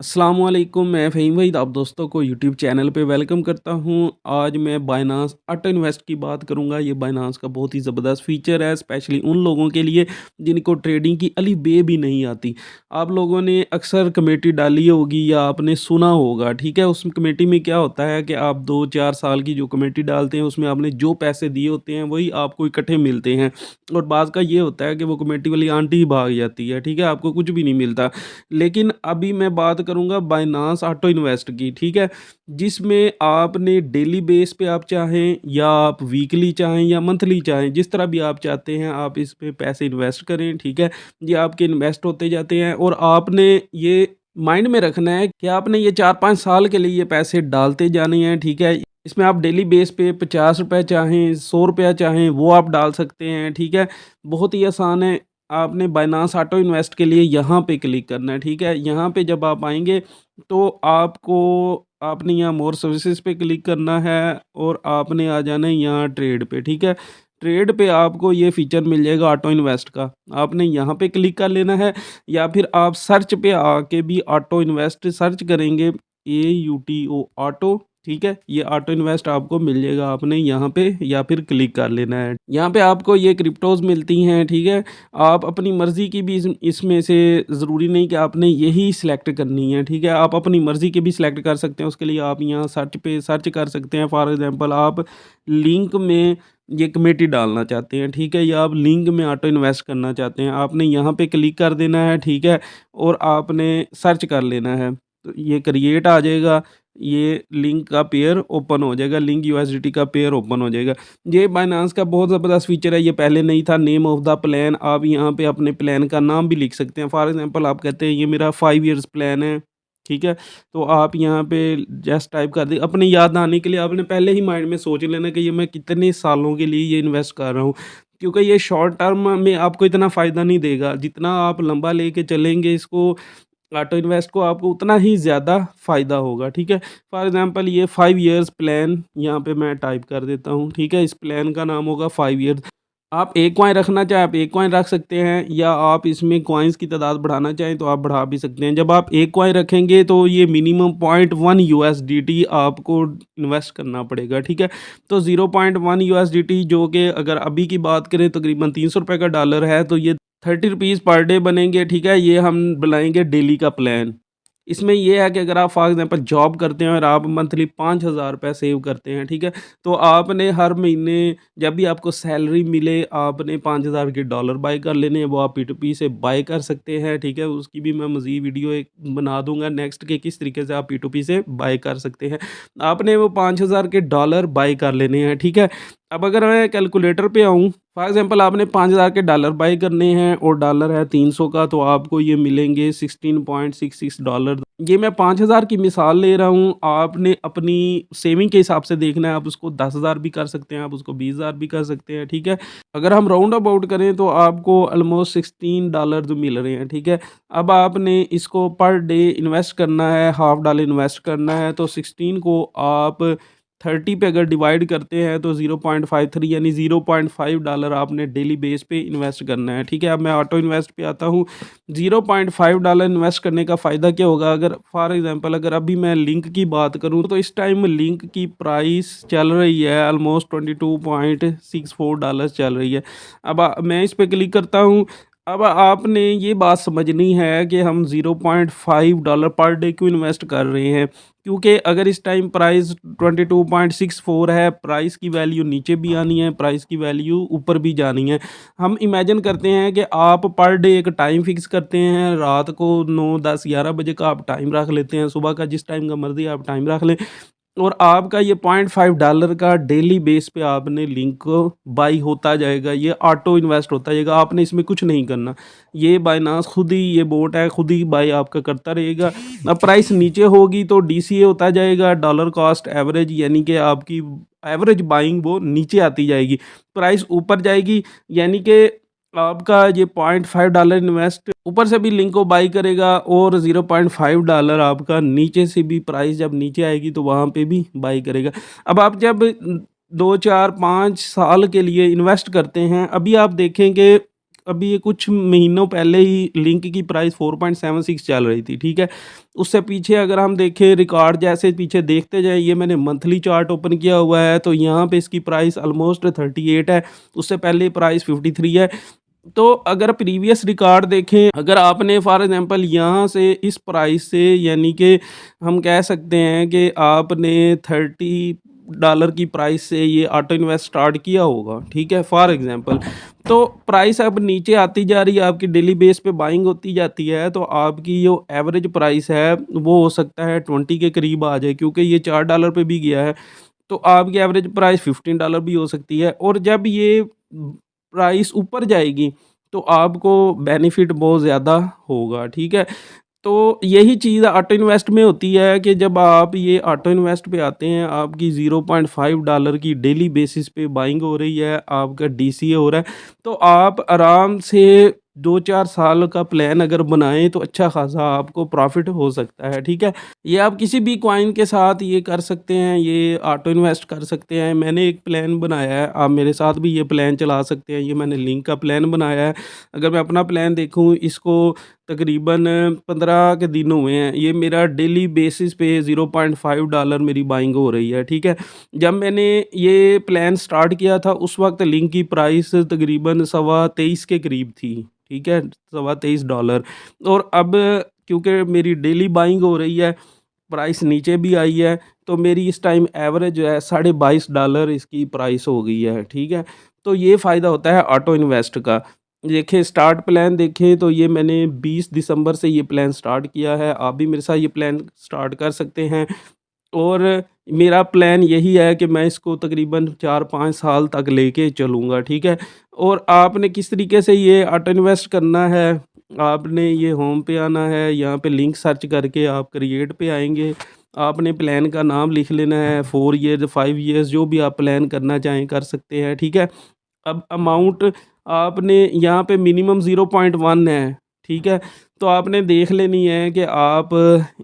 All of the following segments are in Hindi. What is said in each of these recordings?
अस्सलामुअलैकुम, मैं फ़हीम वहीद आप दोस्तों को यूट्यूब चैनल पे वेलकम करता हूँ। आज मैं बायनांस ऑटो इन्वेस्ट की बात करूँगा। ये बायनांस का बहुत ही ज़बरदस्त फ़ीचर है, स्पेशली उन लोगों के लिए जिनको ट्रेडिंग की अली बे भी नहीं आती। आप लोगों ने अक्सर कमेटी डाली होगी या आपने सुना होगा, ठीक है? उस कमेटी में क्या होता है कि आप 2-4 साल की जो कमेटी डालते हैं, उसमें आपने जो पैसे दिए होते हैं, वही आपको इकट्ठे मिलते हैं। और बाज़ का ये होता है कि वो कमेटी वाली आंटी ही भाग जाती है, ठीक है? आपको कुछ भी नहीं मिलता। लेकिन अभी मैं बात करूँगा बायनांस ऑटो इन्वेस्ट की, ठीक है? जिसमें आपने डेली बेस पे आप चाहें या आप वीकली चाहें या मंथली चाहें, जिस तरह भी आप चाहते हैं आप इस पे पैसे इन्वेस्ट करें, ठीक है? ये आपके इन्वेस्ट होते जाते हैं और आपने ये माइंड में रखना है कि आपने ये 4-5 साल के लिए ये पैसे डालते जाने हैं, ठीक है? इसमें आप डेली बेस पे ₹50 चाहें, ₹100 चाहें, वो आप डाल सकते हैं, ठीक है? बहुत ही आसान है। आपने बायनांस ऑटो इन्वेस्ट के लिए यहाँ पे क्लिक करना है, ठीक है? यहाँ पे जब आप आएँगे तो आपको आपने यहाँ मोर सर्विसेज़ पे क्लिक करना है और आपने आ जाना है यहाँ ट्रेड पे, ठीक है? ट्रेड पे आपको ये फ़ीचर मिल जाएगा ऑटो इन्वेस्ट का। आपने यहाँ पे क्लिक कर लेना है या फिर आप सर्च पे आके भी ऑटो इन्वेस्ट सर्च करेंगे AUTO ऑटो, ठीक है? ये ऑटो इन्वेस्ट आपको मिल जाएगा, आपने यहाँ पे या फिर क्लिक कर लेना है। यहाँ पे आपको ये क्रिप्टोज़ मिलती हैं, ठीक है? आप अपनी मर्ज़ी की भी इसमें से ज़रूरी नहीं कि आपने यही सिलेक्ट करनी है, ठीक है? आप अपनी मर्ज़ी की भी सिलेक्ट कर सकते हैं, उसके लिए आप यहाँ सर्च पे सर्च कर सकते हैं। फॉर एग्ज़ाम्पल आप लिंक में ये कमेटी डालना चाहते हैं, ठीक है? या आप लिंक में ऑटो इन्वेस्ट करना चाहते हैं, आपने यहाँ पे क्लिक कर देना है, ठीक है? और आपने सर्च कर लेना है। तो ये क्रिएट आ जाएगा, ये लिंक का पेयर ओपन हो जाएगा, लिंक यूएसडीटी का पेयर ओपन हो जाएगा। ये बायनांस का बहुत ज़बरदस्त फ़ीचर है, ये पहले नहीं था। नेम ऑफ़ द प्लान, आप यहाँ पे अपने प्लान का नाम भी लिख सकते हैं। फॉर एग्ज़ाम्पल आप कहते हैं ये मेरा 5 इयर्स प्लान है, ठीक है? तो आप यहाँ पे जस्ट टाइप कर दें। अपनी याद आने के लिए आपने पहले ही माइंड में सोच लेना कि ये मैं कितने सालों के लिए ये इन्वेस्ट कर रहा हूँ। क्योंकि ये शॉर्ट टर्म में आपको इतना फ़ायदा नहीं देगा, जितना आप लंबा लेके चलेंगे इसको ऑटो इन्वेस्ट को आपको उतना ही ज़्यादा फ़ायदा होगा, ठीक है? फॉर एग्ज़ाम्पल ये 5 इयर्स प्लान यहाँ पे मैं टाइप कर देता हूँ, ठीक है? इस प्लान का नाम होगा 5 इयर्स। आप 1 कॉइन रखना चाहें, आप 1 कॉइन रख सकते हैं या आप इसमें कॉइन्स की तादाद बढ़ाना चाहें तो आप बढ़ा भी सकते हैं। जब आप 1 कॉइन रखेंगे तो ये मिनिमम 0.1 यूएसडीटी आपको इन्वेस्ट करना पड़ेगा, ठीक है? तो 0.1 यूएसडीटी जो कि अगर अभी की बात करें तकरीबन ₹300 का डॉलर है, तो ये ₹30 पर डे बनेंगे, ठीक है? ये हम बनाएँगे डेली का प्लान। इसमें ये है कि अगर आप फॉर एग्ज़ाम्पल जॉब करते हैं और आप मंथली ₹5000 सेव करते हैं, ठीक है? तो आपने हर महीने जब भी आपको सैलरी मिले, आपने 5000 के डॉलर बाय कर लेने हैं, वो आप P2P से बाय कर सकते हैं, ठीक है? उसकी भी मैं मज़ीद वीडियो एक बना दूँगा नेक्स्ट कि किस तरीके से आप P2P से बाय कर सकते हैं। आपने वो 5000 के डॉलर बाय कर लेने हैं, ठीक है? अब अगर मैं कैलकुलेटर पे आऊँ, फॉर एग्ज़ाम्पल आपने 5000 के डॉलर बाय करने हैं और डॉलर है 300 का, तो आपको ये मिलेंगे $16.66। ये मैं 5000 की मिसाल ले रहा हूँ, आपने अपनी सेविंग के हिसाब से देखना है, आप उसको 10,000 भी कर सकते हैं, आप उसको 20,000 भी कर सकते हैं, ठीक है? अगर हम राउंड अबाउट करें तो आपको ऑलमोस्ट $16 मिल रहे हैं, ठीक है? अब आपने इसको पर डे इन्वेस्ट करना है, हाफ डॉलर इन्वेस्ट करना है, तो 16 को आप 30 पे अगर डिवाइड करते हैं तो 0.53 यानी $0.5 आपने डेली बेस पे इन्वेस्ट करना है, ठीक है? अब मैं ऑटो इन्वेस्ट पे आता हूँ। $0.5 इन्वेस्ट करने का फ़ायदा क्या होगा? अगर फॉर एग्ज़ाम्पल अगर अभी मैं लिंक की बात करूँ तो इस टाइम लिंक की प्राइस चल रही है ऑलमोस्ट $22.64 चल रही है। अब मैं इस पे क्लिक करता हूँ। अब आपने ये बात समझनी है कि हम $0.5 पर डे क्यों इन्वेस्ट कर रहे हैं? क्योंकि अगर इस टाइम प्राइस 22.64 है, प्राइस की वैल्यू नीचे भी आनी है, प्राइस की वैल्यू ऊपर भी जानी है। हम इमेजिन करते हैं कि आप पर डे एक टाइम फिक्स करते हैं, रात को 9, 10, 11 बजे का आप टाइम रख लेते हैं, सुबह का जिस टाइम का मर्ज़ी आप टाइम रख लें और आपका ये $0.5 का डेली बेस पे आपने लिंक बाई होता जाएगा, ये ऑटो इन्वेस्ट होता जाएगा, आपने इसमें कुछ नहीं करना। ये बायनांस खुद ही ये बोट है, खुद ही बाई आपका करता रहेगा। अब प्राइस नीचे होगी तो DCA होता जाएगा, डॉलर कॉस्ट एवरेज, यानी कि आपकी एवरेज बाइंग वो नीचे आती जाएगी। प्राइस ऊपर जाएगी यानी कि आपका ये $0.5 इन्वेस्ट ऊपर से भी लिंक को बाई करेगा और $0.5 आपका नीचे से भी प्राइस जब नीचे आएगी तो वहाँ पे भी बाई करेगा। अब आप जब 2, 4, 5 साल के लिए इन्वेस्ट करते हैं, अभी आप देखेंगे अभी ये कुछ महीनों पहले ही लिंक की प्राइस 4.76 चल रही थी, ठीक है। उससे पीछे अगर हम देखें रिकॉर्ड जैसे पीछे देखते जाएँ, ये मैंने मंथली चार्ट ओपन किया हुआ है तो यहाँ पे इसकी प्राइस ऑलमोस्ट 38 है, उससे पहले प्राइस 53 है। तो अगर प्रीवियस रिकॉर्ड देखें, अगर आपने फॉर एग्जांपल यहाँ से इस प्राइस से यानी कि हम कह सकते हैं कि आपने $30 की प्राइस से ये ऑटो इन्वेस्ट स्टार्ट किया होगा, ठीक है, फॉर एग्जांपल। तो प्राइस अब नीचे आती जा रही है, आपकी डेली बेस पे बाइंग होती जाती है, तो आपकी जो एवरेज प्राइस है वो हो सकता है 20 के करीब आ जाए, क्योंकि ये $4 पे भी गया है। तो आपकी एवरेज प्राइस $15 भी हो सकती है, और जब ये प्राइस ऊपर जाएगी तो आपको बेनिफिट बहुत ज़्यादा होगा, ठीक है। तो यही चीज़ ऑटो इन्वेस्ट में होती है कि जब आप ये ऑटो इन्वेस्ट पे आते हैं, आपकी $0.5 की डेली बेसिस पे बाइंग हो रही है, आपका डीसीए हो रहा है, तो आप आराम से 2-4 साल का प्लान अगर बनाएँ तो अच्छा खासा आपको प्रॉफ़िट हो सकता है, ठीक है। ये आप किसी भी कॉइन के साथ ये कर सकते हैं, ये ऑटो इन्वेस्ट कर सकते हैं। मैंने एक प्लान बनाया है, आप मेरे साथ भी ये प्लान चला सकते हैं। ये मैंने लिंक का प्लान बनाया है। अगर मैं अपना प्लान देखूँ, इसको तकरीबन 15 के दिन हुए हैं। ये मेरा डेली बेसिस पे $0.5 मेरी बाइंग हो रही है, ठीक है। जब मैंने ये प्लान स्टार्ट किया था उस वक़्त लिंक की प्राइस तकरीबन सवा 23 के करीब थी, ठीक है, सवा $23। और अब क्योंकि मेरी डेली बाइंग हो रही है, प्राइस नीचे भी आई है, तो मेरी इस टाइम एवरेज जो है $22.5 इसकी प्राइस हो गई है, ठीक है। तो ये फ़ायदा होता है ऑटो इन्वेस्ट का। देखिए स्टार्ट प्लान देखें तो ये मैंने 20 दिसंबर से ये प्लान स्टार्ट किया है, आप भी मेरे साथ ये प्लान स्टार्ट कर सकते हैं। और मेरा प्लान यही है कि मैं इसको तकरीबन 4-5 साल तक लेके चलूँगा, ठीक है। और आपने किस तरीके से ये ऑटो इन्वेस्ट करना है, आपने ये होम पे आना है, यहाँ पे लिंक सर्च करके आप क्रिएट पे आएँगे। आपने प्लान का नाम लिख लेना है, 4 ईयर्स, 5 ईयर्स जो भी आप प्लान करना चाहें कर सकते हैं, ठीक है। अब अमाउंट आपने यहाँ पे मिनिमम 0.1 है, ठीक है। तो आपने देख लेनी है कि आप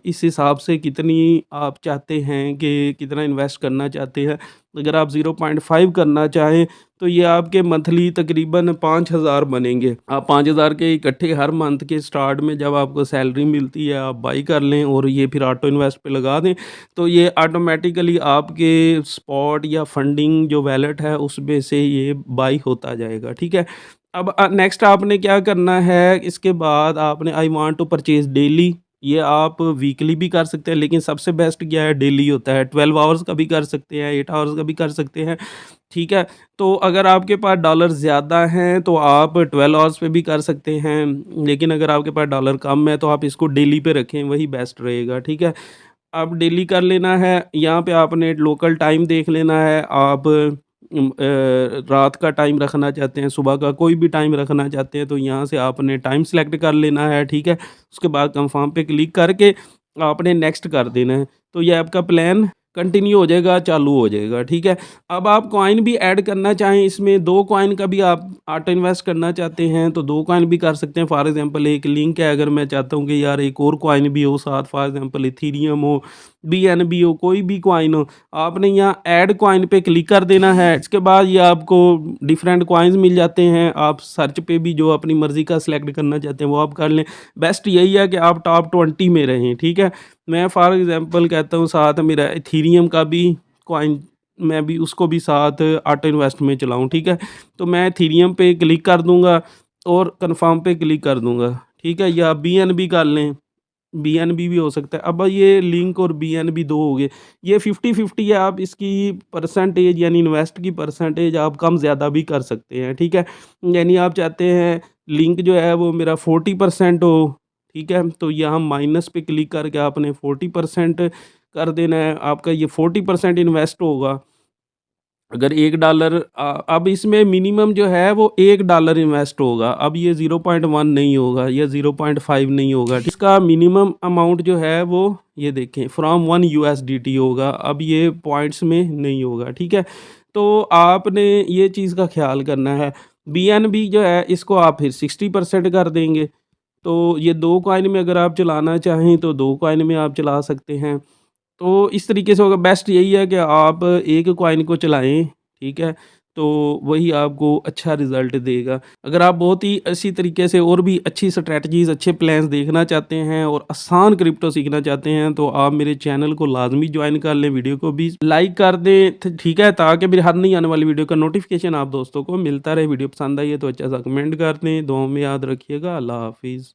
इस हिसाब से कितनी आप चाहते हैं कि कितना इन्वेस्ट करना चाहते हैं। अगर आप 0.5 करना चाहें तो ये आपके मंथली तकरीबन 5,000 बनेंगे। आप 5,000 के इकट्ठे हर मंथ के स्टार्ट में जब आपको सैलरी मिलती है आप बाई कर लें और ये फिर ऑटो इन्वेस्ट पे लगा दें, तो ये ऑटोमेटिकली आपके स्पॉट या फंडिंग जो वैलेट है उसमें से ये बाई होता जाएगा, ठीक है। अब नेक्स्ट आपने क्या करना है, इसके बाद आपने I want to purchase daily, ये आप वीकली भी कर सकते हैं, लेकिन सबसे बेस्ट क्या है डेली होता है। 12 आवर्स का भी कर सकते हैं, 8 आवर्स का भी कर सकते हैं, ठीक है। तो अगर आपके पास डॉलर ज़्यादा हैं तो आप 12 आवर्स पे भी कर सकते हैं, लेकिन अगर आपके पास डॉलर कम है तो आप इसको डेली पे रखें, वही बेस्ट रहेगा, ठीक है। अब डेली कर लेना है, यहाँ पे आपने लोकल टाइम देख लेना है, आप रात का टाइम रखना चाहते हैं, सुबह का कोई भी टाइम रखना चाहते हैं, तो यहाँ से आपने टाइम सेलेक्ट कर लेना है, ठीक है। उसके बाद कन्फर्म पे क्लिक करके आपने नेक्स्ट कर देना है, तो ये आपका प्लान कंटिन्यू हो जाएगा, चालू हो जाएगा, ठीक है। अब आप कॉइन भी ऐड करना चाहें, इसमें 2 कॉइन का भी आप ऑटो इन्वेस्ट करना चाहते हैं तो 2 कॉइन भी कर सकते हैं। फॉर एग्जांपल एक लिंक है, अगर मैं चाहता हूँ कि यार एक और कॉइन भी हो साथ, फॉर एग्जांपल इथेरियम हो, बीएनबी हो, कोई भी कॉइन हो, आपने यहाँ ऐड कॉइन पे क्लिक कर देना है। इसके बाद ये आपको डिफरेंट कॉइन्स मिल जाते हैं, आप सर्च पे भी जो अपनी मर्ज़ी का सिलेक्ट करना चाहते हैं वो आप कर लें। बेस्ट यही है कि आप टॉप 20 में रहें, ठीक है। मैं फॉर एग्जांपल कहता हूँ साथ मेरा इथेरियम का भी कॉइन, मैं भी उसको भी साथ ऑटो इन्वेस्ट में चलाऊँ, ठीक है। तो मैं इथेरियम पे क्लिक कर दूँगा और कन्फर्म पे क्लिक कर दूँगा, ठीक है। या बीएनबी कर लें, बीएनबी भी हो सकता है। अब ये लिंक और बीएनबी 2 हो गए, ये 50-50 है, आप इसकी परसेंटेज यानी इन्वेस्ट की परसेंटेज आप कम ज़्यादा भी कर सकते हैं, ठीक है। यानी आप चाहते हैं लिंक जो है वो मेरा 40% हो, ठीक है, तो यहाँ माइनस पे क्लिक करके आपने 40% कर देना है, आपका ये 40% इन्वेस्ट होगा। अगर $1 अब इसमें मिनिमम जो है वो $1 इन्वेस्ट होगा, अब ये 0.1 नहीं होगा या 0.5 नहीं होगा। इसका मिनिमम अमाउंट जो है वो ये देखें फ्रॉम 1 यूएसडीटी होगा, अब ये पॉइंट्स में नहीं होगा, ठीक है। तो आपने ये चीज़ का ख्याल करना है। बीएनबी जो है इसको आप फिर 60% कर देंगे, तो ये 2 कॉइन में अगर आप चलाना चाहें तो 2 कॉइन में आप चला सकते हैं। तो इस तरीके से होगा, बेस्ट यही है कि आप एक कॉइन को चलाएँ, ठीक है। तो वही आपको अच्छा रिज़ल्ट देगा। अगर आप बहुत ही इसी तरीके से और भी अच्छी स्ट्रैटेजीज़, अच्छे प्लान्स देखना चाहते हैं और आसान क्रिप्टो सीखना चाहते हैं, तो आप मेरे चैनल को लाज़मी जॉइन कर लें, वीडियो को भी लाइक कर दें, थ ठीक है? ताकि मेरी हर नई आने वाली वीडियो का नोटिफ़िकेशन आप दोस्तों को मिलता रहे। वीडियो पसंद आई है तो अच्छा सा कमेंट कर दें। दुआओं में याद रखिएगा। अल्लाह हाफ़िज़।